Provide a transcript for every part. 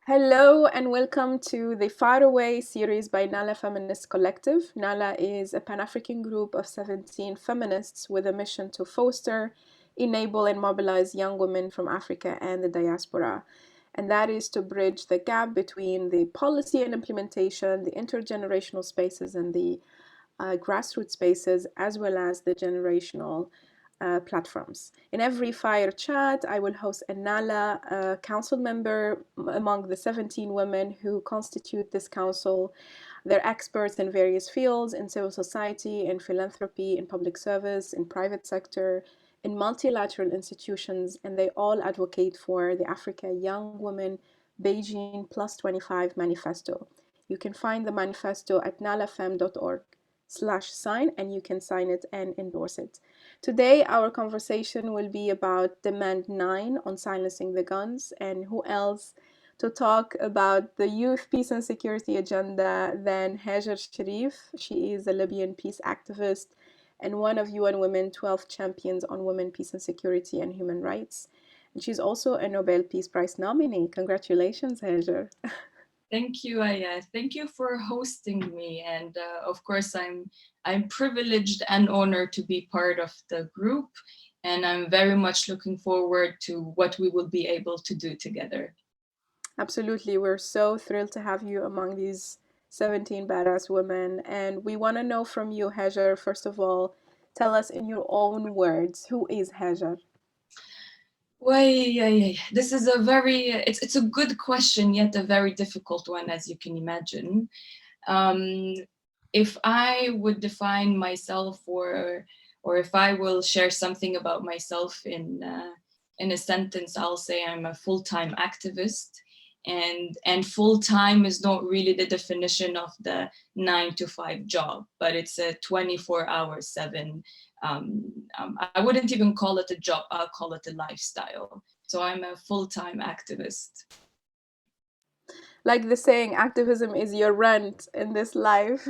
Hello and welcome to the FireAway series by Nala Feminist Collective. Nala is a Pan-African group of 17 feminists with a mission to foster, enable, and mobilize young women from Africa and the diaspora. And that is to bridge the gap between the policy and implementation, the intergenerational spaces, and the grassroots spaces, as well as the generational platforms. In every Fire chat, I will host a Nala council member among the 17 women who constitute this council. They're experts in various fields, in civil society, in philanthropy, in public service, in private sector, in multilateral institutions, and they all advocate for the Africa Young Women Beijing Plus 25 Manifesto. You can find the manifesto at nalafem.org/sign, and you can sign it and endorse it. Today, our conversation will be about Demand 9 on silencing the guns, and who else to talk about the youth peace and security agenda than Hajer Sharief. She is a Libyan peace activist and one of UN Women 12 champions on women, peace and security and human rights. And she's also a Nobel Peace Prize nominee. Congratulations, Hajer. Thank you, Aya. Thank you for hosting me. And of course, I'm privileged and honored to be part of the group. And I'm very much looking forward to what we will be able to do together. Absolutely. We're so thrilled to have you among these 17 badass women. And we want to know from you, Hajer, first of all, tell us in your own words, who is Hajer? Well, this is it's a good question, yet a very difficult one, as you can imagine. If I would define myself or if I will share something about myself in a sentence, I'll say I'm a full-time activist. And full-time is not really the definition of the 9-to-5 job, but it's a 24/7. I wouldn't even call it a job, I'll call it a lifestyle. So I'm a full-time activist. Like the saying, activism is your rent in this life.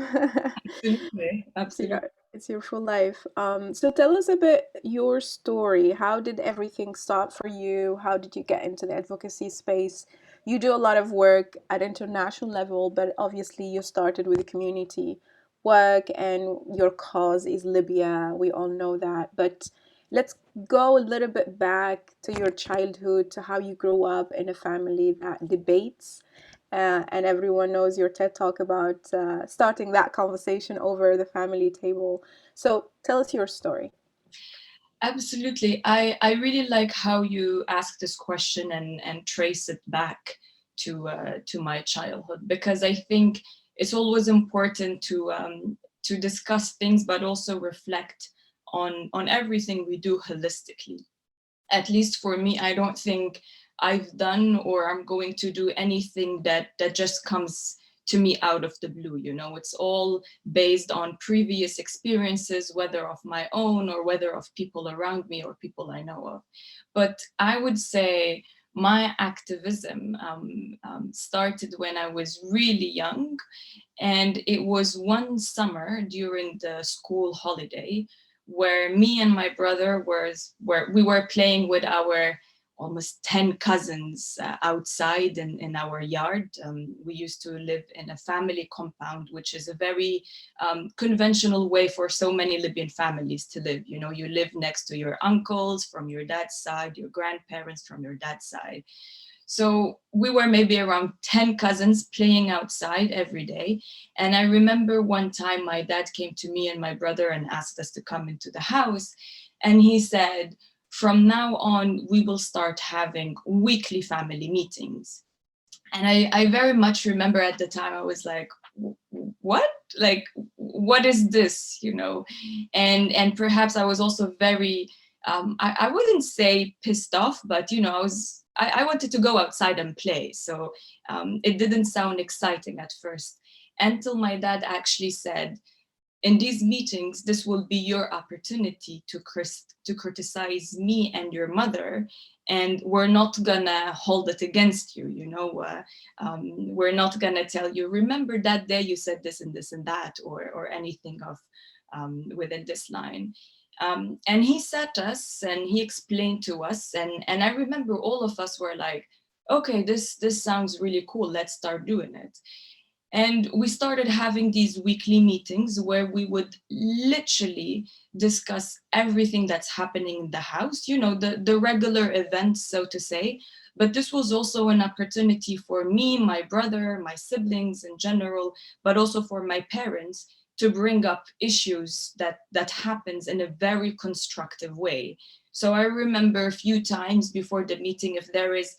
Absolutely. It's your full life. So tell us a bit your story. How did everything start for you? How did you get into the advocacy space? You do a lot of work at international level, but obviously you started with the community work and your cause is Libya. We all know that. But let's go a little bit back to your childhood, to how you grew up in a family that debates. And everyone knows your TED talk about starting that conversation over the family table. So tell us your story. Absolutely. I really like how you ask this question and trace it back to my childhood, because I think it's always important to discuss things, but also reflect on everything we do holistically. At least for me, I don't think I've done or I'm going to do anything that just comes to me out of the blue. It's all based on previous experiences, whether of my own or whether of people around me or people I know of. But I would say my activism started when I was really young, and it was one summer during the school holiday where me and my brother we were playing with our almost 10 cousins outside in our yard. We used to live in a family compound, which is a very conventional way for so many Libyan families to live. You live next to your uncles from your dad's side, your grandparents from your dad's side. So we were maybe around 10 cousins playing outside every day. And I remember one time my dad came to me and my brother and asked us to come into the house. And he said, from now on, we will start having weekly family meetings. And I very much remember at the time, I was like, what? Like, what is this? And perhaps I was also very, I wouldn't say pissed off, but, I wanted to go outside and play. So it didn't sound exciting at first, until my dad actually said, in these meetings, this will be your opportunity to criticize me and your mother, and we're not gonna hold it against you. We're not gonna tell you, remember that day you said this and this and that, or anything of within this line. And he sat us and he explained to us, and I remember all of us were like, okay, this sounds really cool. Let's start doing it. And we started having these weekly meetings where we would literally discuss everything that's happening in the house, the regular events, so to say. But this was also an opportunity for me, my brother, my siblings in general, but also for my parents to bring up issues that happens in a very constructive way. So I remember a few times before the meeting, if there is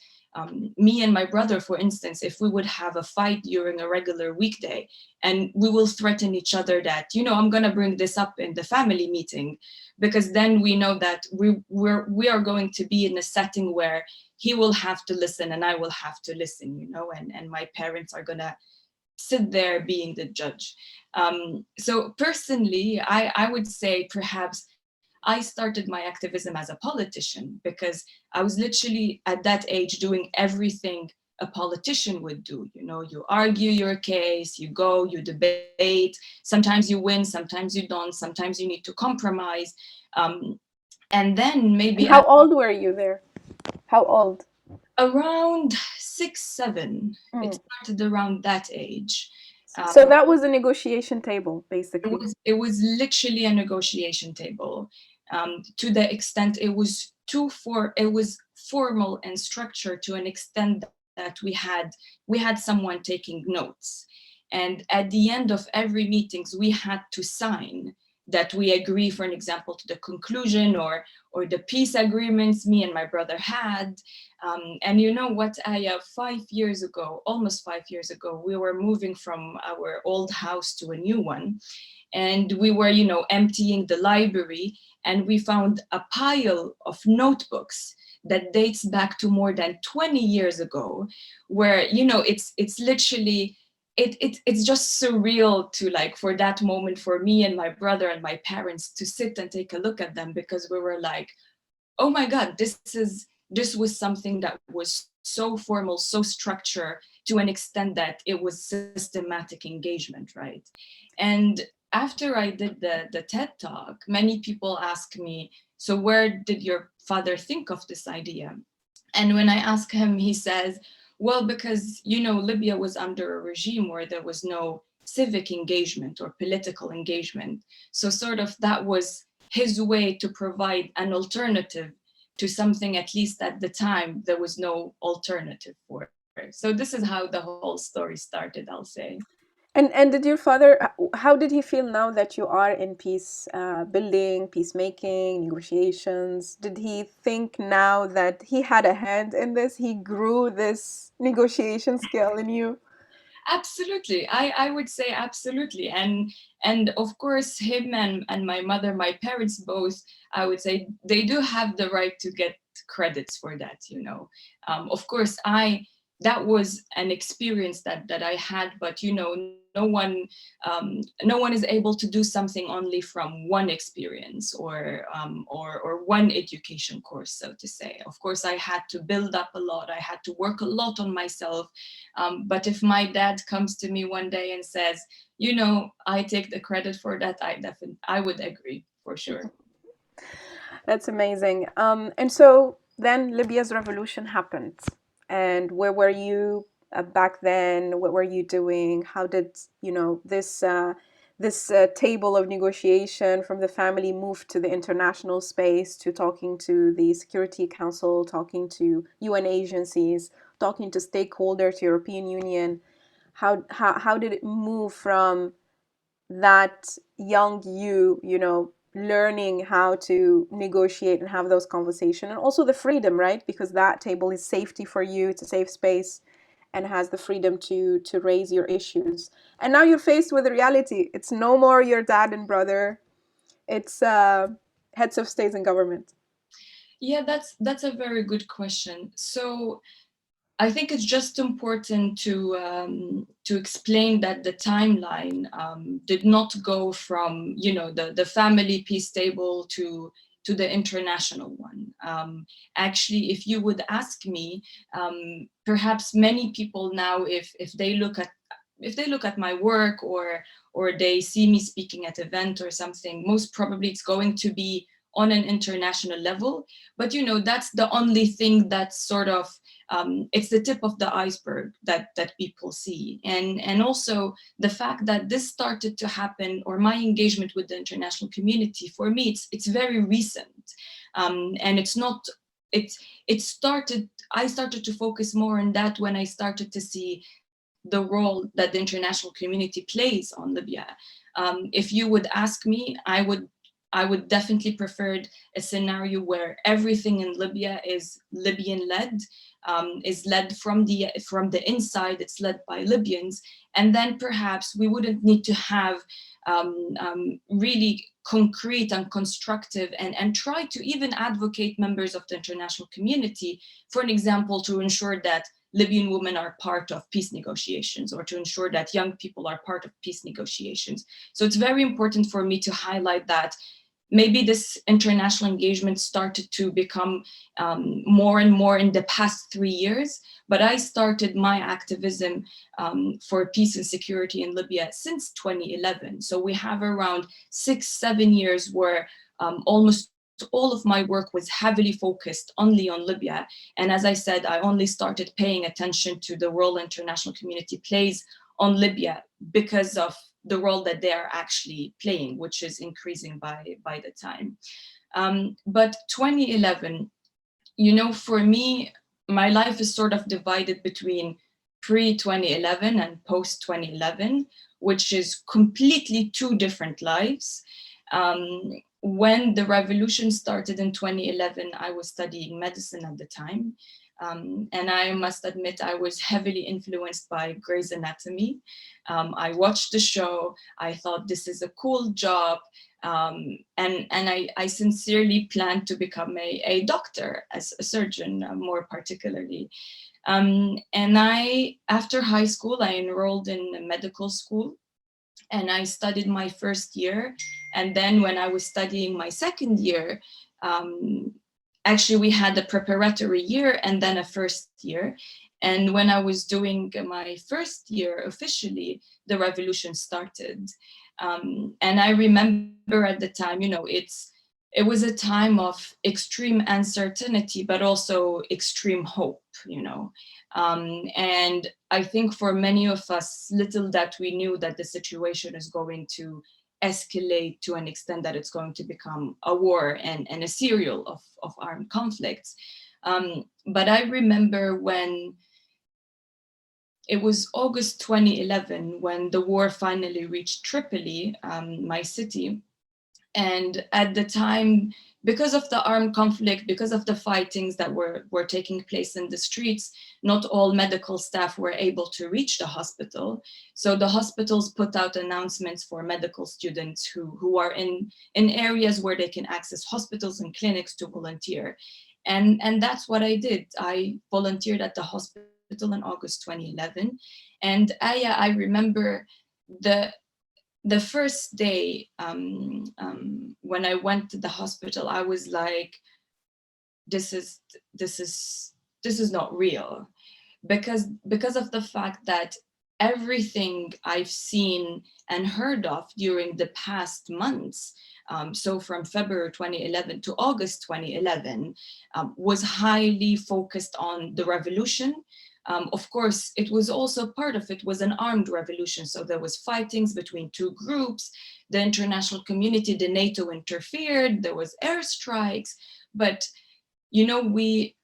me and my brother, for instance, if we would have a fight during a regular weekday, and we will threaten each other that, I'm going to bring this up in the family meeting, because then we know that we are going to be in a setting where he will have to listen and I will have to listen, and my parents are going to sit there being the judge. So personally, I would say perhaps I started my activism as a politician because I was literally at that age doing everything a politician would do. You argue your case, you go, you debate. Sometimes you win, sometimes you don't, sometimes you need to compromise. Um, and then And maybe how old were you there? How old? around 6, 7, it Mm. started around that age. So that was a negotiation table, It basically. was it was literally a negotiation table, to the extent it was formal and structured to an extent that we had someone taking notes, and at the end of every meetings we had to sign that we agree, for an example, to the conclusion or the peace agreements me and my brother had. And you know what, Aya, 5 years ago, almost 5 years ago, we were moving from our old house to a new one, and we were emptying the library, and we found a pile of notebooks that dates back to more than 20 years ago, where it's literally it's just surreal to, like, for that moment, for me and my brother and my parents to sit and take a look at them, because we were like, oh my god, this was something that was so formal, so structured, to an extent that it was systematic engagement, right? And after I did the TED talk, many people ask me, so where did your father think of this idea? And when I ask him, he says, well, because Libya was under a regime where there was no civic engagement or political engagement, so sort of that was his way to provide an alternative to something, at least at the time, there was no alternative for. So this is how the whole story started, I'll say. And did your father, how did he feel now that you are in peace building, peacemaking, negotiations? Did he think now that he had a hand in this, he grew this negotiation skill in you? Absolutely, I would say absolutely. And of course, him and my mother, my parents both, I would say they do have the right to get credits for that. Of course, that was an experience that I had, but no one is able to do something only from one experience or one education course, so to say. Of course, I had to build up a lot, I had to work a lot on myself. But if my dad comes to me one day and says, I take the credit for that, I would agree for sure. That's amazing. And so then Libya's revolution happened. And where were you back then? What were you doing? How did this table of negotiation from the family move to the international space, to talking to the Security Council, talking to UN agencies, talking to stakeholders, European Union? How did it move from that young learning how to negotiate and have those conversations, and also the freedom, right? Because that table is safety for you, it's a safe space, and has the freedom to raise your issues. And now you're faced with reality. It's no more your dad and brother, it's heads of states and government. Yeah, that's a very good question. So I think it's just important to explain that the timeline did not go from the family peace table to the international one. Actually, if you would ask me, perhaps many people now, if they look at my work or they see me speaking at event or something, most probably it's going to be on an international level. But that's the only thing that's sort of, it's the tip of the iceberg that people see. And also the fact that this started to happen, or my engagement with the international community, for me, it's very recent. And it's not, I started to focus more on that when I started to see the role that the international community plays on Libya. If you would ask me, I would definitely prefer a scenario where everything in Libya is Libyan led, is led from the inside. It's led by Libyans, and then perhaps we wouldn't need to have really concrete and constructive and try to even advocate members of the international community, for an example, to ensure that Libyan women are part of peace negotiations, or to ensure that young people are part of peace negotiations. So it's very important for me to highlight that maybe this international engagement started to become more and more in the past 3 years, but I started my activism for peace and security in Libya since 2011. So we have around 6-7 years where almost all of my work was heavily focused only on Libya. And as I said, I only started paying attention to the role international community plays on Libya because of the role that they are actually playing, which is increasing by the time. But 2011, for me, my life is sort of divided between pre-2011 and post-2011, which is completely two different lives. When the revolution started in 2011, I was studying medicine at the time. And I must admit, I was heavily influenced by Grey's Anatomy. I watched the show. I thought this is a cool job. And I sincerely planned to become a doctor, as a surgeon, more particularly. And after high school, I enrolled in a medical school. And I studied my first year. And then when I was studying my second year, actually we had a preparatory year and then a first year. And when I was doing my first year officially, the revolution started. And I remember at the time, it was a time of extreme uncertainty, but also extreme hope, and I think for many of us, little that we knew that the situation is going to escalate to an extent that it's going to become a war and a serial of armed conflicts. But I remember when it was August 2011, when the war finally reached Tripoli, my city. And at the time, because of the armed conflict, because of the fightings that were taking place in the streets, not all medical staff were able to reach the hospital. So the hospitals put out announcements for medical students who are in areas where they can access hospitals and clinics to volunteer. And that's what I did. I volunteered at the hospital in August 2011. And I remember the first day when I went to the hospital, I was like, this is not real, because of the fact that everything I've seen and heard of during the past months, so from February 2011 to August 2011, was highly focused on the revolution. Of course, it was also part of it was an armed revolution. So there was fightings between two groups. The international community, the NATO interfered. There was airstrikes. But,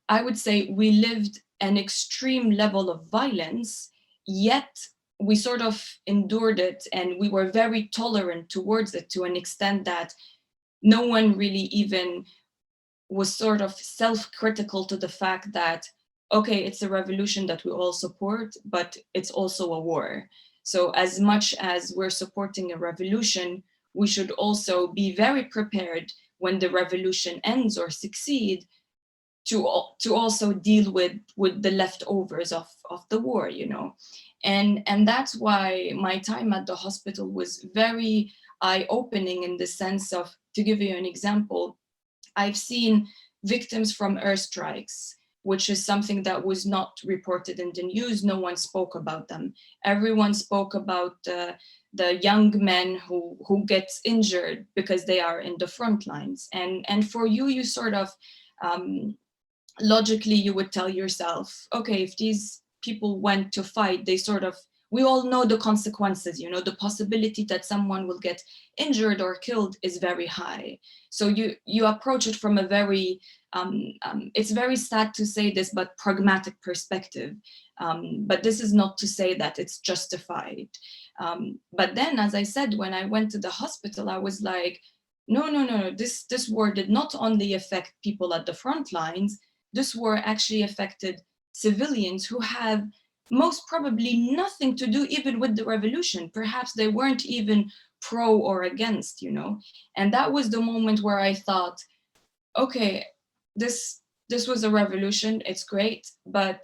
I would say we lived an extreme level of violence, yet we sort of endured it, and we were very tolerant towards it to an extent that no one really even was sort of self-critical to the fact that, okay, it's a revolution that we all support, but it's also a war. So as much as we're supporting a revolution, we should also be very prepared when the revolution ends or succeed to also deal with the leftovers of the war, And that's why my time at the hospital was very eye-opening, in the sense of, to give you an example, I've seen victims from airstrikes, which is something that was not reported in the news. No one spoke about them. Everyone spoke about the young men who gets injured because they are in the front lines. And for you, you sort of logically you would tell yourself, okay, if these people went to fight, they sort of, we all know the consequences, you know, the possibility that someone will get injured or killed is very high. So you approach it from a very, it's very sad to say this, but pragmatic perspective. But this is not to say that it's justified. But then, as I said, when I went to the hospital, I was like, no, this war did not only affect people at the front lines, this war actually affected civilians who have most probably nothing to do even with the revolution. Perhaps they weren't even pro or against, you know. And that was the moment where I thought, okay, this was a revolution, it's great, but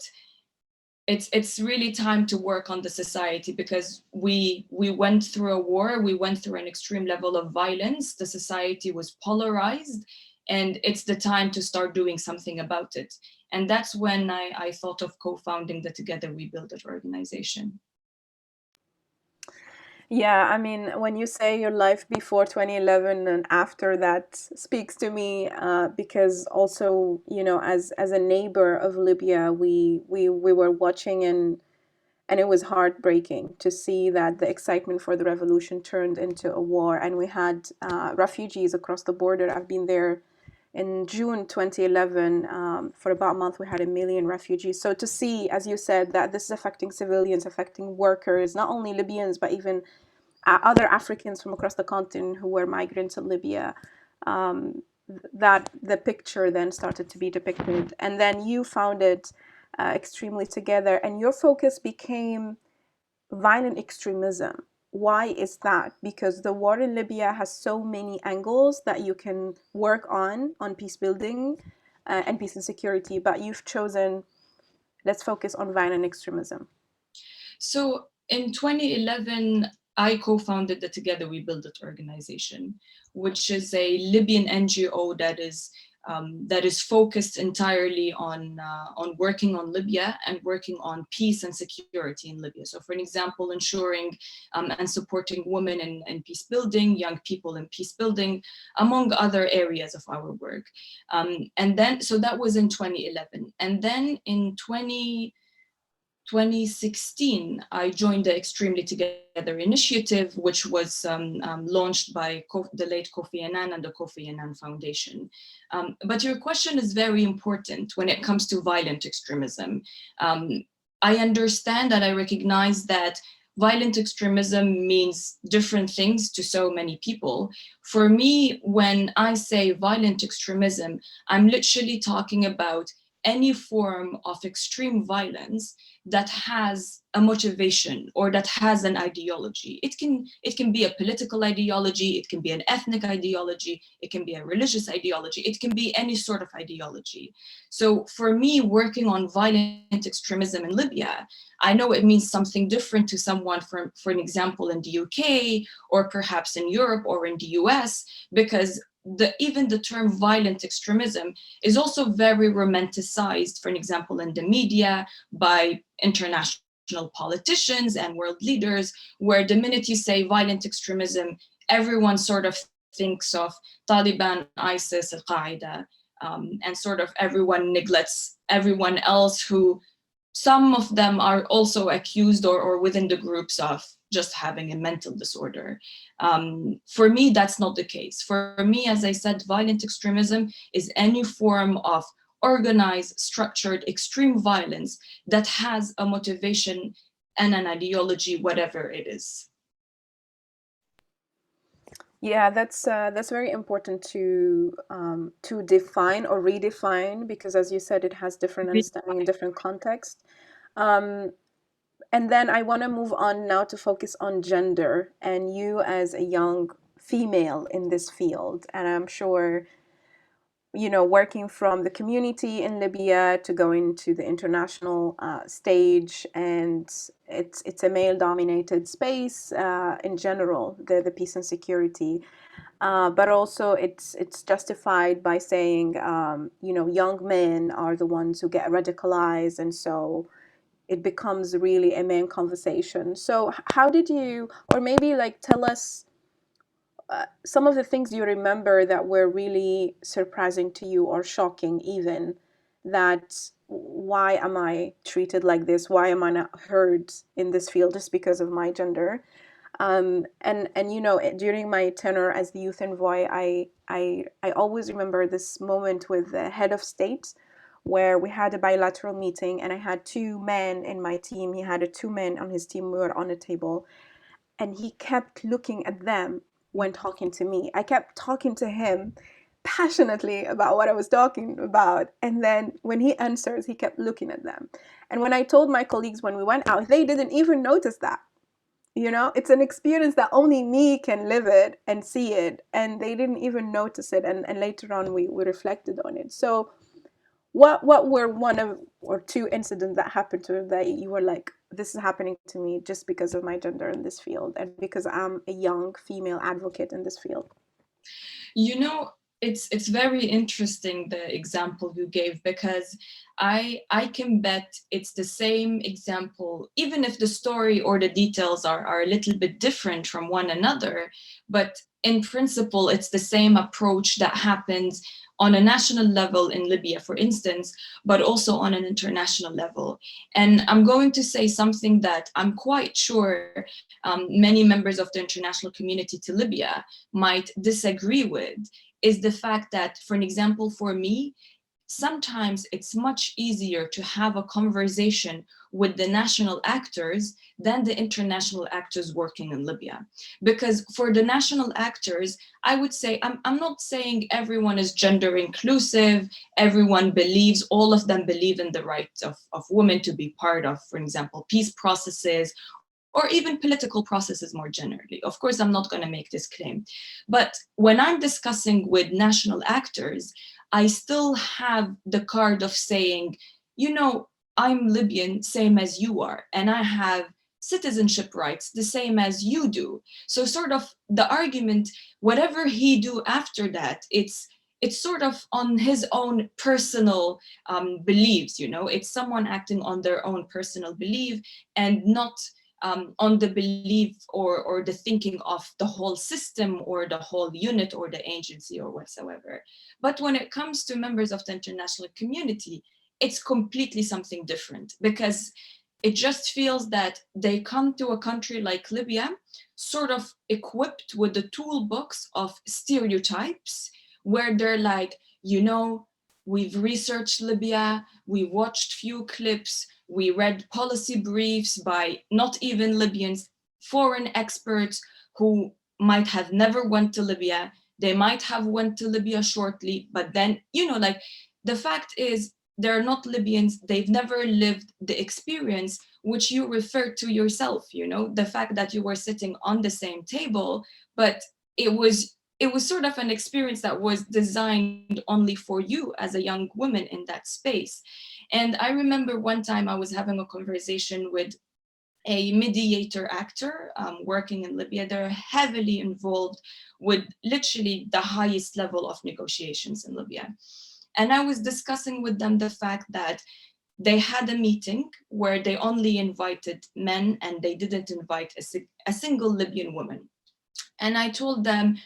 it's really time to work on the society, because we went through a war, we went through an extreme level of violence, the society was polarized, and it's the time to start doing something about it. And that's when I thought of co-founding the Together We Build It organization. Yeah, I mean, when you say your life before 2011 and after, that speaks to me, because also, you know, as a neighbor of Libya, we were watching, and it was heartbreaking to see that the excitement for the revolution turned into a war, and we had refugees across the border. I've been there in June 2011. For about a month, we had 1 million refugees. So to see, as you said, that this is affecting civilians, affecting workers, not only Libyans, but even other Africans from across the continent who were migrants in Libya, that the picture then started to be depicted. And then you founded Extremely Together, and your focus became violent extremism. Why is that? Because the war in Libya has so many angles that you can work on peace building and peace and security, but you've chosen, let's focus on violent extremism. So in 2011, I co-founded the Together We Build It organization, which is a Libyan NGO that is focused entirely on working on Libya and working on peace and security in Libya. So, for an example, ensuring and supporting women in peace building, young people in peace building, among other areas of our work. And then, so that was in 2011, and then in 2016, I joined the Extremely Together initiative, which was launched by the late Kofi Annan and the Kofi Annan Foundation. But your question is very important when it comes to violent extremism. I understand and I recognize that violent extremism means different things to so many people. For me, when I say violent extremism, I'm literally talking about any form of extreme violence that has a motivation or that has an ideology. It can be a political ideology, it can be an ethnic ideology, it can be a religious ideology, it can be any sort of ideology. So for me, working on violent extremism in Libya, I know it means something different to someone, for an example, in the UK, or perhaps in Europe or in the US, because even the term violent extremism is also very romanticized, for an example, in the media by international politicians and world leaders, where the minute you say violent extremism, everyone sort of thinks of Taliban, ISIS, Al-Qaeda, and sort of everyone neglects everyone else who some of them are also accused or within the groups of just having a mental disorder. For me, that's not the case. For me, as I said, violent extremism is any form of organized, structured, extreme violence that has a motivation and an ideology, whatever it is. Yeah, that's very important to define or redefine, because, as you said, it has different understanding in different contexts. And then I want to move on now to focus on gender and you as a young female in this field. And I'm sure, you know, working from the community in Libya to going to the international stage, and it's a male-dominated space in general, the peace and security. But also it's justified by saying, you know, young men are the ones who get radicalized, and so it becomes really a main conversation. So how did you, or maybe like tell us some of the things you remember that were really surprising to you or shocking even, that why am I treated like this? Why am I not heard in this field just because of my gender? And you know, during my tenure as the youth envoy, I always remember this moment with the head of state, where we had a bilateral meeting, and I had two men in my team. He had two men on his team. We were on a table, and he kept looking at them when talking to me. I kept talking to him passionately about what I was talking about, and then when he answers, he kept looking at them. And when I told my colleagues when we went out, they didn't even notice that. You know, it's an experience that only me can live it and see it, and they didn't even notice it. And later on, we reflected on it. So what were one of or two incidents that happened to you that you were like, this is happening to me just because of my gender in this field and because I'm a young female advocate in this field? You know, it's very interesting the example you gave, because I can bet it's the same example, even if the story or the details are a little bit different from one another, but in principle it's the same approach that happens on a national level in Libya, for instance, but also on an international level. And I'm going to say something that I'm quite sure many members of the international community to Libya might disagree with, is the fact that, for an example, for me, sometimes it's much easier to have a conversation with the national actors than the international actors working in Libya. Because for the national actors, I would say, I'm not saying everyone is gender inclusive, everyone believes, all of them believe in the right of women to be part of, for example, peace processes, or even political processes more generally. Of course, I'm not going to make this claim. But when I'm discussing with national actors, I still have the card of saying, you know, I'm Libyan, same as you are, and I have citizenship rights the same as you do. So sort of the argument, whatever he do after that, it's sort of on his own personal beliefs, you know, it's someone acting on their own personal belief and not on the belief or the thinking of the whole system or the whole unit or the agency or whatsoever. But when it comes to members of the international community, it's completely something different, because it just feels that they come to a country like Libya sort of equipped with the toolbox of stereotypes, where they're like, you know, we've researched Libya, we watched few clips, we read policy briefs by not even Libyans, foreign experts who might have never went to Libya. They might have went to Libya shortly, but then, you know, like, the fact is they're not Libyans, they've never lived the experience which you referred to yourself, you know, the fact that you were sitting on the same table, but it was sort of an experience that was designed only for you as a young woman in that space. And I remember one time I was having a conversation with a mediator actor working in Libya. They're heavily involved with literally the highest level of negotiations in Libya. And I was discussing with them the fact that they had a meeting where they only invited men and they didn't invite a single Libyan woman. And I told them,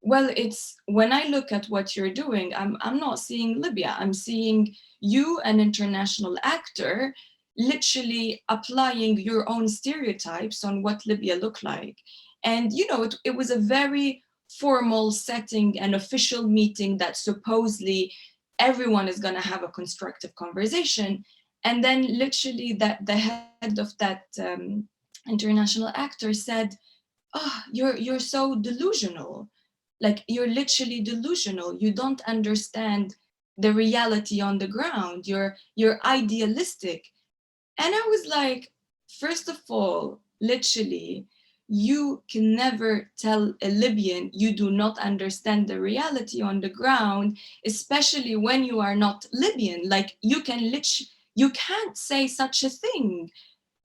well, it's when I look at what you're doing, I'm not seeing Libya. I'm seeing you, an international actor, literally applying your own stereotypes on what Libya looked like. And, you know, it was a very formal setting, an official meeting that supposedly everyone is going to have a constructive conversation. And then literally that the head of that international actor said, oh, you're so delusional. Like, you're literally delusional. You don't understand the reality on the ground. You're idealistic. And I was like, first of all, literally, you can never tell a Libyan you do not understand the reality on the ground, especially when you are not Libyan. Like, you can't say such a thing,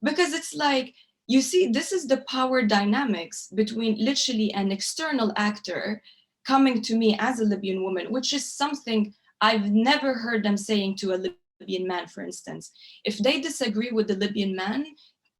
because it's like, you see, this is the power dynamics between literally an external actor coming to me as a Libyan woman, which is something I've never heard them saying to a Libyan Libyan man, for instance. If they disagree with the Libyan man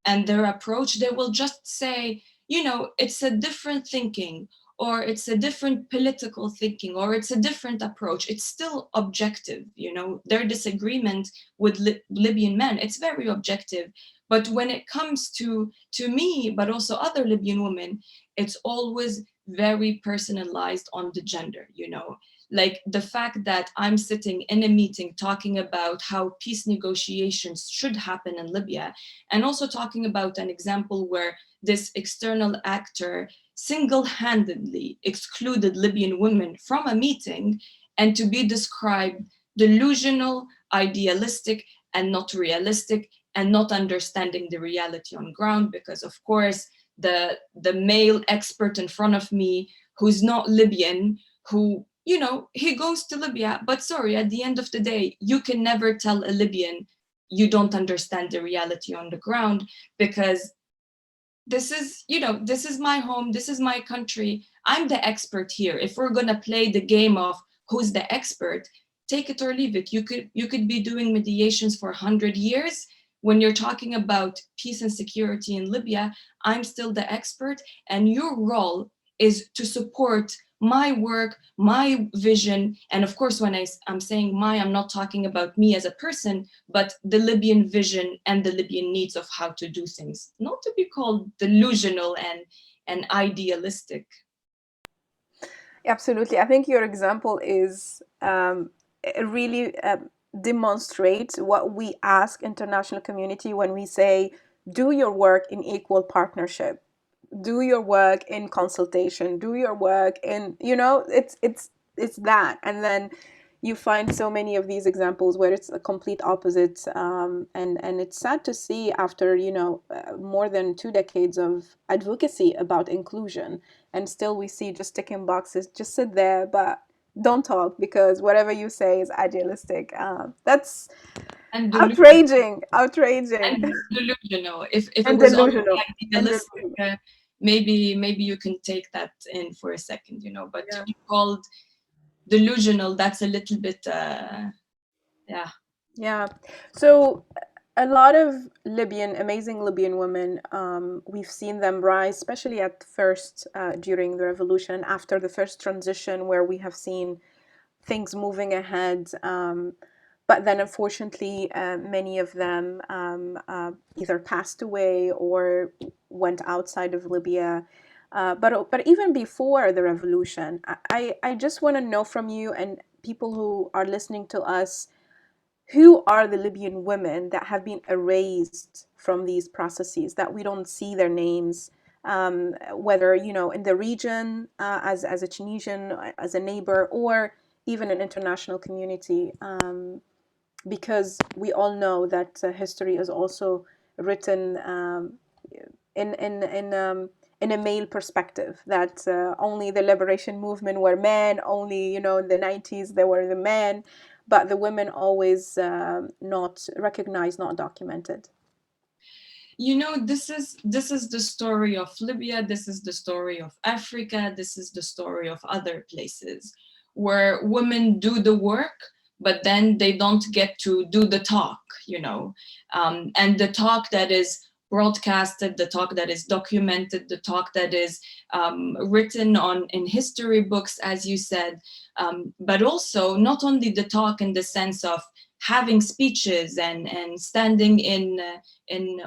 and their approach, they will just say, you know, it's a different thinking, or it's a different political thinking, or it's a different approach. It's still objective, you know, their disagreement with Libyan men, it's very objective. But when it comes to me, but also other Libyan women, it's always very personalized on the gender, you know. Like the fact that I'm sitting in a meeting talking about how peace negotiations should happen in Libya, and also talking about an example where this external actor single-handedly excluded Libyan women from a meeting, and to be described delusional, idealistic, and not realistic, and not understanding the reality on ground, because of course the male expert in front of me who's not Libyan, who, you know, he goes to Libya, but sorry, at the end of the day, you can never tell a Libyan you don't understand the reality on the ground, because this is, you know, this is my home, this is my country, I'm the expert here. If we're gonna play the game of who's the expert, take it or leave it. You could be doing mediations for 100 years. When you're talking about peace and security in Libya, I'm still the expert, and your role is to support my work, my vision. And of course, when I'm saying my, I'm not talking about me as a person, but the Libyan vision and the Libyan needs of how to do things, not to be called delusional and idealistic. Absolutely. I think your example is really demonstrates what we ask international community when we say, do your work in equal partnership, do your work in consultation, do your work in, you know, it's that. And then you find so many of these examples where it's a complete opposite, and it's sad to see after, you know, more than 2 decades of advocacy about inclusion, and still we see just ticking boxes, just sit there, but don't talk because whatever you say is idealistic. That's And outraging, and delusional. If it and was only delusional, and idealistic, delusional. maybe you can take that in for a second, you know. But to Yeah. be called delusional, that's a little bit, yeah. Yeah. So a lot of amazing Libyan women, we've seen them rise, especially at first during the revolution, after the first transition, where we have seen things moving ahead. But then, unfortunately, many of them either passed away or went outside of Libya. But even before the revolution, I just want to know from you and people who are listening to us, who are the Libyan women that have been erased from these processes, that we don't see their names, whether, you know, in the region, as a Tunisian, as a neighbor, or even an international community, because we all know that history is also written in in in um, in a male perspective, that only the liberation movement were men, only, you know, in the 90s there were the men, but the women always not recognized, not documented. You know, this is the story of Libya, this is the story of Africa, this is the story of other places where women do the work, but then they don't get to do the talk, you know. And the talk that is broadcasted, the talk that is documented, the talk that is written on in history books, as you said, but also not only the talk in the sense of having speeches and standing in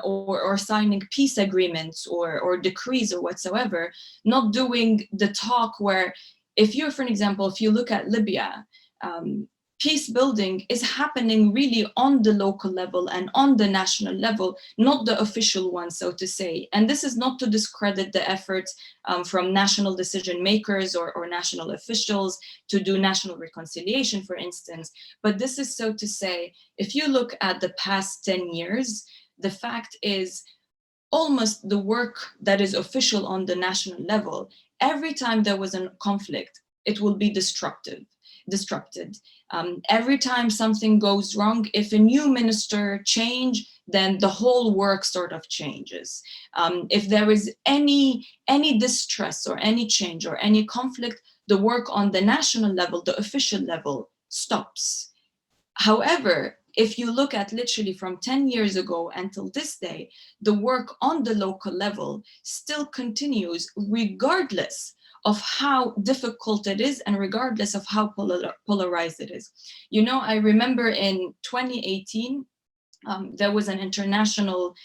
or signing peace agreements or decrees or whatsoever, not doing the talk where, if you're, for an example, if you look at Libya, peace building is happening really on the local level and on the national level, not the official one, so to say. And this is not to discredit the efforts from national decision makers or national officials to do national reconciliation, for instance. But this is, so to say, if you look at the past 10 years, the fact is almost the work that is official on the national level, every time there was a conflict, it will be disrupted. Every time something goes wrong, if a new minister change, then the whole work sort of changes. If there is any distress or any change or any conflict, the work on the national level, the official level, stops. However, if you look at literally from 10 years ago until this day, the work on the local level still continues regardless of how difficult it is and regardless of how polarized it is. You know, I remember in 2018, there was an international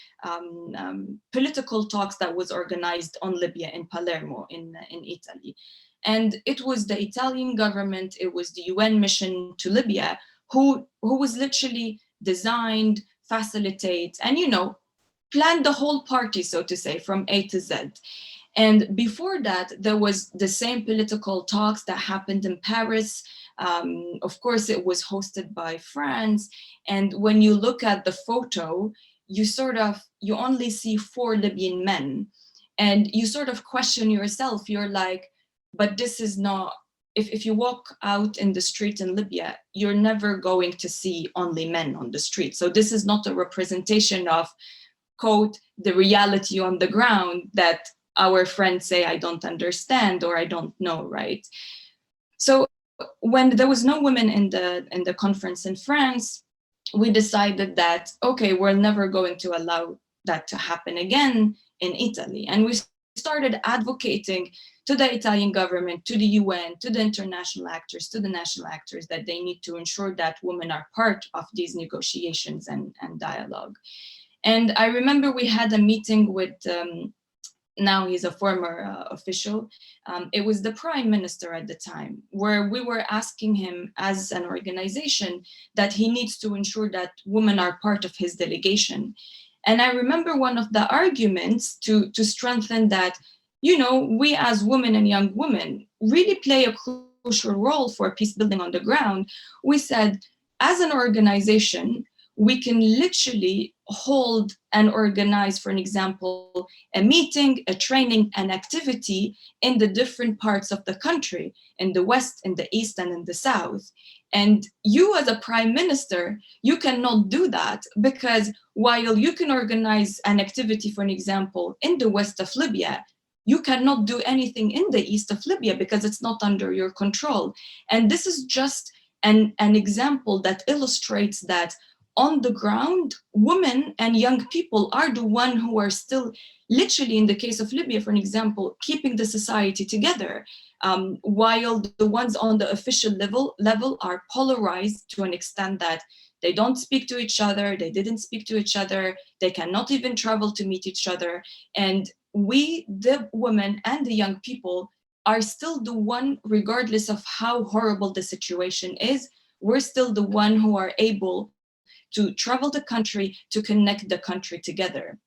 political talks that was organized on Libya in Palermo in Italy. And it was the Italian government, it was the UN mission to Libya who was literally designed, facilitate, and, you know, planned the whole party, so to say, from A to Z. And before that, there was the same political talks that happened in Paris. Of course, it was hosted by France. And when you look at the photo, you only see 4 Libyan men. And you sort of question yourself, you're like, but this is not, if you walk out in the street in Libya, you're never going to see only men on the street. So this is not a representation of, quote, the reality on the ground that our friends say, I don't understand or I don't know, right? So when there was no women in the conference in France, we decided that, okay, we're never going to allow that to happen again in Italy. And we started advocating to the Italian government, to the UN, to the international actors, to the national actors, that they need to ensure that women are part of these negotiations and dialogue. And I remember we had a meeting with, now he's a former official, it was the prime minister at the time, where we were asking him as an organization that he needs to ensure that women are part of his delegation. And I remember one of the arguments to strengthen that, you know, we as women and young women really play a crucial role for peace building on the ground. We said, as an organization, we can literally hold and organize, for an example, a meeting, a training, an activity in the different parts of the country, in the West, in the East, and in the South. And you as a prime minister, you cannot do that, because while you can organize an activity, for an example, in the west of Libya, you cannot do anything in the east of Libya because it's not under your control. And this is just an example that illustrates that on the ground, women and young people are the one who are still, literally in the case of Libya, for an example, keeping the society together, while the ones on the official level are polarized to an extent that they don't speak to each other, they didn't speak to each other, they cannot even travel to meet each other. And we, the women and the young people, are still the one, regardless of how horrible the situation is, we're still the one who are able to travel the country, to connect the country together.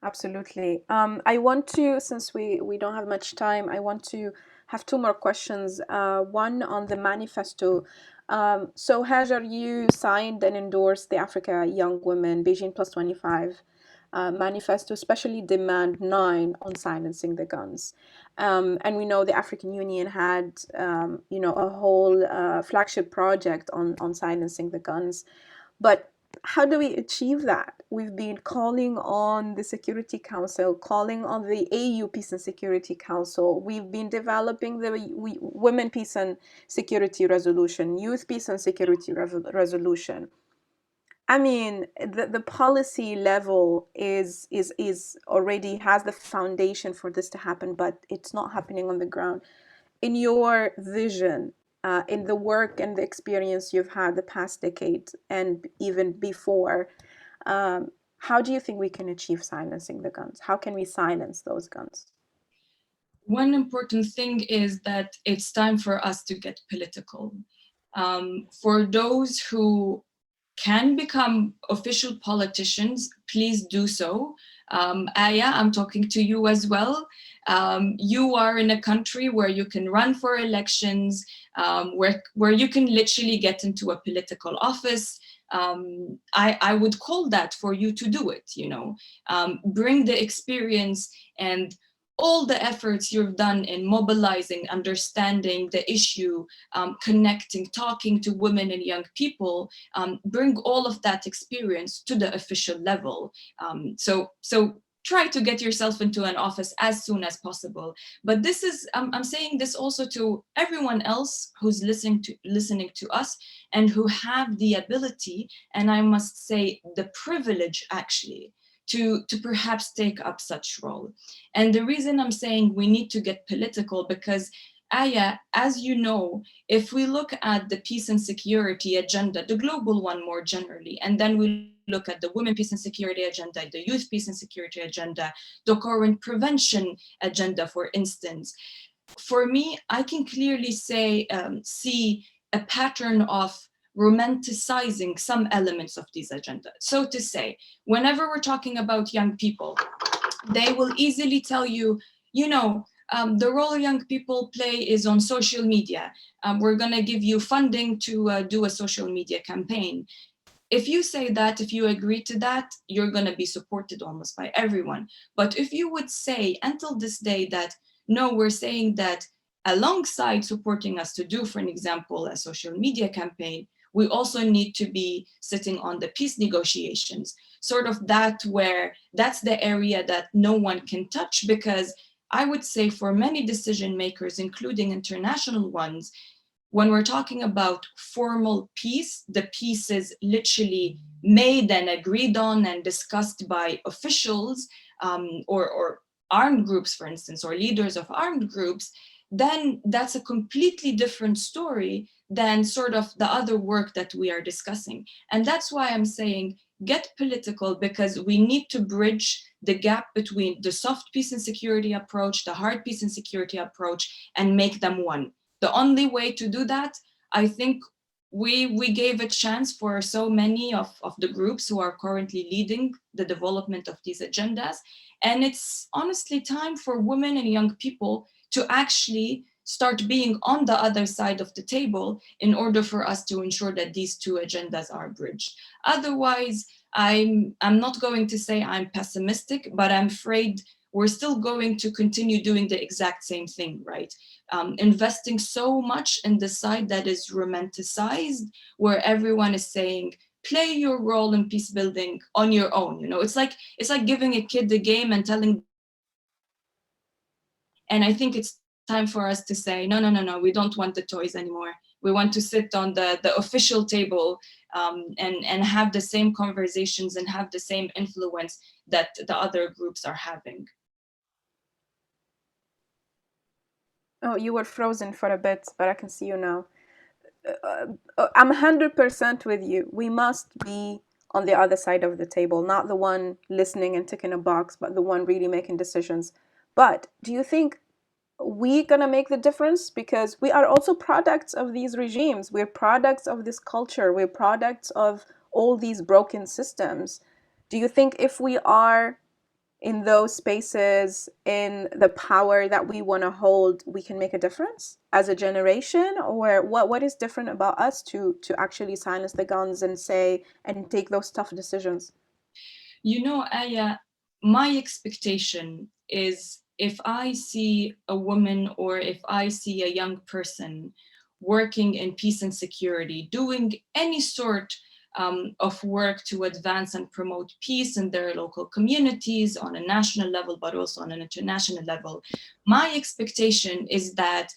Absolutely. I want to, since we don't have much time, I want to have 2 more questions. One on the manifesto. So Hajer, you signed and endorsed the Africa Young Women Beijing Plus 25 manifesto, especially demand 9 on silencing the guns. And we know the African Union had, you know, a whole flagship project on silencing the guns. But how do we achieve that? We've been calling on the Security Council, calling on the AU Peace and Security Council. We've been developing the Women Peace and Security Resolution, Youth Peace and Security Resolution. I mean, the policy level is already has the foundation for this to happen, but it's not happening on the ground. In your vision, in the work and the experience you've had the past decade and even before, how do you think we can achieve silencing the guns? How can we silence those guns? One important thing is that it's time for us to get political. For those who can become official politicians, please do so. Aya, I'm talking to you as well. You are in a country where you can run for elections, where you can literally get into a political office. I would call that for you to do it, you know. Bring the experience and all the efforts you've done in mobilizing, understanding the issue, connecting, talking to women and young people, bring all of that experience to the official level. So try to get yourself into an office as soon as possible. But this is, I'm saying this also to everyone else who's listening to us and who have the ability, and I must say the privilege actually, to perhaps take up such role. And the reason I'm saying we need to get political, because Aya, as you know, if we look at the peace and security agenda, the global one more generally, and then we look at the women peace and security agenda, the youth peace and security agenda, the current prevention agenda, for instance, for me, I can clearly see a pattern of romanticizing some elements of these agendas. So to say, whenever we're talking about young people, they will easily tell you, you know, the role young people play is on social media. We're going to give you funding to do a social media campaign. If you say that, if you agree to that, you're going to be supported almost by everyone. But if you would say until this day that, no, we're saying that alongside supporting us to do, for an example, a social media campaign, we also need to be sitting on the peace negotiations, sort of that where that's the area that no one can touch, because I would say for many decision makers, including international ones, when we're talking about formal peace, the peace is literally made and agreed on and discussed by officials or armed groups, for instance, or leaders of armed groups, then that's a completely different story than sort of the other work that we are discussing. And that's why I'm saying get political, because we need to bridge the gap between the soft peace and security approach, the hard peace and security approach, and make them one. The only way to do that, I think we gave a chance for so many of the groups who are currently leading the development of these agendas. And it's honestly time for women and young people to actually start being on the other side of the table in order for us to ensure that these two agendas are bridged. Otherwise, I'm not going to say I'm pessimistic, but I'm afraid we're still going to continue doing the exact same thing, right? Investing so much in the side that is romanticized, where everyone is saying, play your role in peace building on your own. You know, it's like giving a kid the game and telling. And I think it's time for us to say, no, we don't want the toys anymore. We want to sit on the official table and have the same conversations and have the same influence that the other groups are having. Oh, you were frozen for a bit, but I can see you now. I'm 100% with you. We must be on the other side of the table, not the one listening and ticking a box, but the one really making decisions. But do you think we're going to make the difference? Because we are also products of these regimes. We're products of this culture. We're products of all these broken systems. Do you think if we are in those spaces, in the power that we want to hold, we can make a difference as a generation? Or what is different about us to actually silence the guns and say and take those tough decisions? You know, Aya, my expectation is if I see a woman or if I see a young person working in peace and security, doing any sort of work to advance and promote peace in their local communities on a national level, but also on an international level, my expectation is that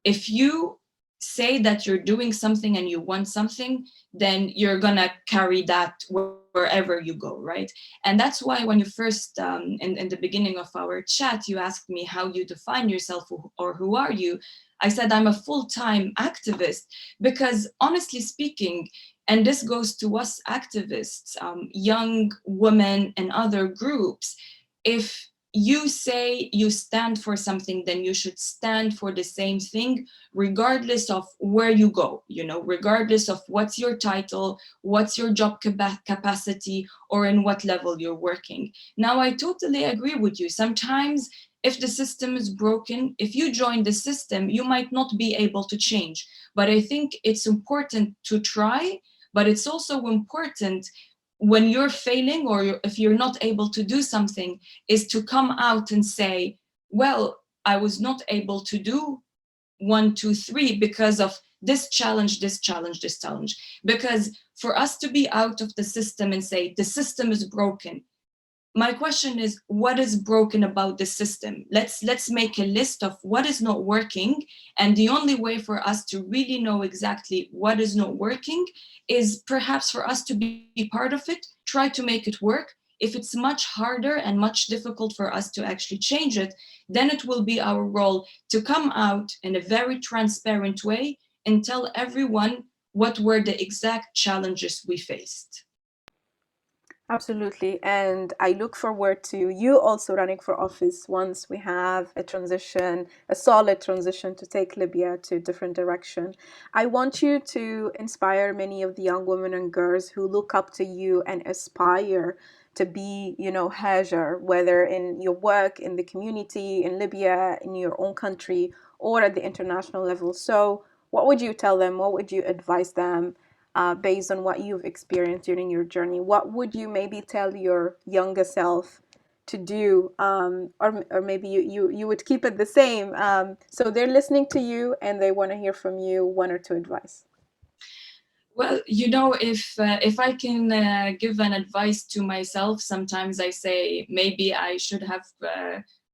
if you say that you're doing something and you want something, then you're gonna carry that wherever you go, right? And that's why when you first, in the beginning of our chat, you asked me how you define yourself or who are you? I said I'm a full-time activist, because honestly speaking, and this goes to us activists, young women and other groups, if you say you stand for something, then you should stand for the same thing, regardless of where you go, you know, regardless of what's your title, what's your job capacity, or in what level you're working. Now, I totally agree with you. Sometimes if the system is broken, if you join the system, you might not be able to change. But I think it's important to try, but it's also important when you're failing or if you're not able to do something, is to come out and say, well, I was not able to do 1, 2, 3 because of this challenge, this challenge, this challenge. Because for us to be out of the system and say the system is broken, my question is, what is broken about the system? Let's make a list of what is not working, and the only way for us to really know exactly what is not working is perhaps for us to be part of it, try to make it work. If it's much harder and much difficult for us to actually change it, then it will be our role to come out in a very transparent way and tell everyone what were the exact challenges we faced. Absolutely. And I look forward to you also running for office once we have a transition, a solid transition to take Libya to a different direction. I want you to inspire many of the young women and girls who look up to you and aspire to be, Hajer, whether in your work, in the community, in Libya, in your own country, or at the international level. So, what would you tell them? What would you advise them? Based on what you've experienced during your journey, what would you maybe tell your younger self to do, or maybe you would keep it the same? So they're listening to you and they want to hear from you one or two advice. Well, if I can give an advice to myself, sometimes I say maybe I should have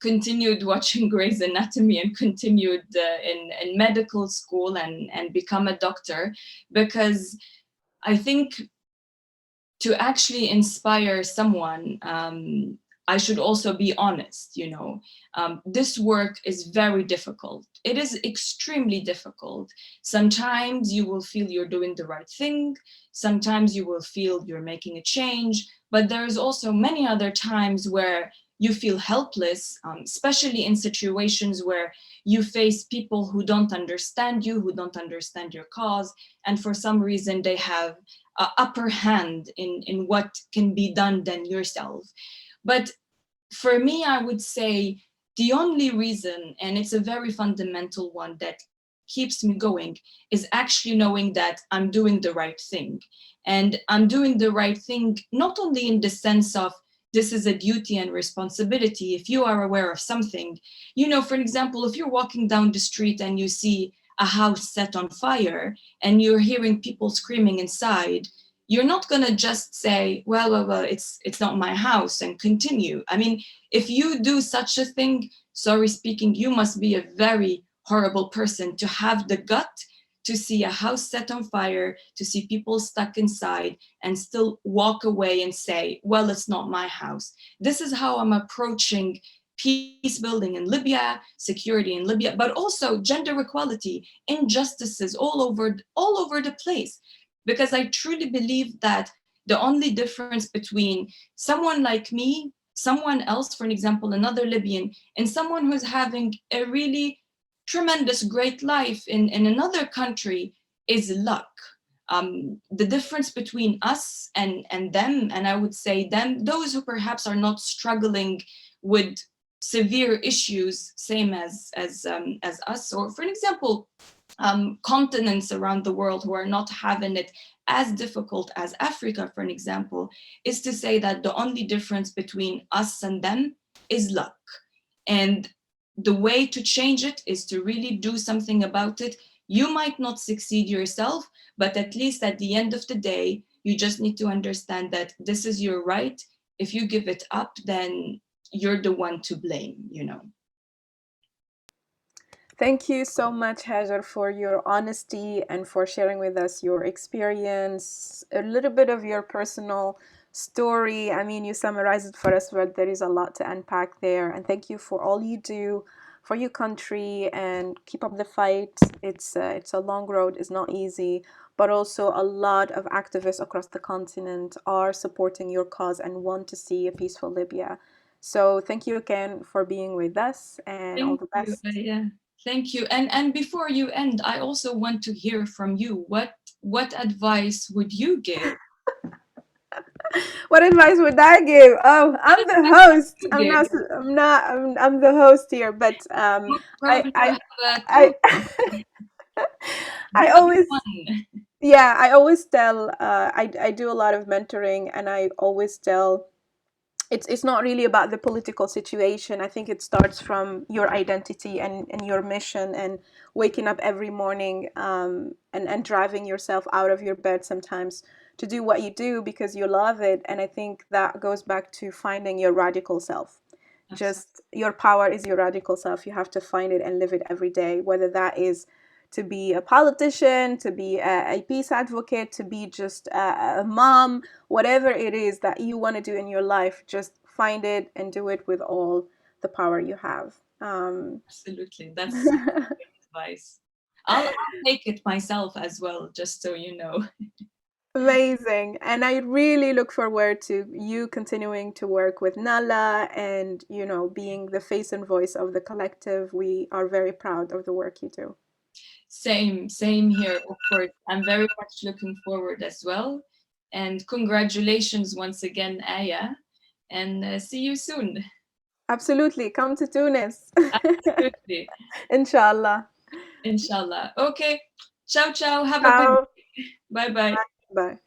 continued watching Grey's Anatomy and continued in medical school and become a doctor, because I think to actually inspire someone, I should also be honest. This work is very difficult. It is extremely difficult. Sometimes you will feel you're doing the right thing. Sometimes you will feel you're making a change. But there's also many other times where you feel helpless, especially in situations where you face people who don't understand you, who don't understand your cause, and for some reason they have upper hand in what can be done than yourself. But for me, I would say the only reason, and it's a very fundamental one that keeps me going, is actually knowing that I'm doing the right thing. And I'm doing the right thing not only in the sense of this is a duty and responsibility. If you are aware of something, for example, if you're walking down the street and you see a house set on fire and you're hearing people screaming inside, you're not going to just say, well, it's not my house and continue. I mean, if you do such a thing, sorry speaking, you must be a very horrible person to have the gut to see a house set on fire, to see people stuck inside, and still walk away and say, well, it's not my house. This is how I'm approaching peace building in Libya, security in Libya, but also gender equality, injustices all over the place. Because I truly believe that the only difference between someone like me, someone else, for example, another Libyan, and someone who's having a really tremendous, great life in another country is luck. The difference between us and them, and I would say them, those who perhaps are not struggling with severe issues, same as us, or for example, continents around the world who are not having it as difficult as Africa, for an example, is to say that the only difference between us and them is luck. And the way to change it is to really do something about it. You might not succeed yourself, but at least at the end of the day, you just need to understand that this is your right. If you give it up, then you're the one to blame. Thank you so much, Hajar, for your honesty and for sharing with us your experience, a little bit of your personal story. I mean, you summarized it for us, but there is a lot to unpack there. And thank you for all you do for your country, and keep up the fight. It's a long road. It's not easy, but also a lot of activists across the continent are supporting your cause and want to see a peaceful Libya. So thank you again for being with us, and all Thank the you. best. Yeah, thank you. And before you end, I also want to hear from you. What advice would you give? What advice would I give? Oh, What I'm the advice would host. you give? I'm the host here, but I, Probably I, you have two. I, I Give us always, one. yeah, I always tell, I do a lot of mentoring, and I always tell it's not really about the political situation. I think it starts from your identity and your mission, and waking up every morning, and driving yourself out of your bed sometimes to do what you do because you love it. And I think that goes back to finding your radical self. Absolutely. Just your power is your radical self. You have to find it and live it every day, whether that is to be a politician, to be a peace advocate, to be just a mom, whatever it is that you want to do in your life, just find it and do it with all the power you have. Absolutely. That's such great advice. I'll take it myself as well, just so you know. Amazing. And I really look forward to you continuing to work with Nala and, being the face and voice of the collective. We are very proud of the work you do. Same here, of course. I'm very much looking forward as well. And congratulations once again, Aya. And see you soon. Absolutely. Come to Tunis. Absolutely. Inshallah. Inshallah. Okay. Ciao, ciao. Have a good Ciao. day. Bye bye. Bye.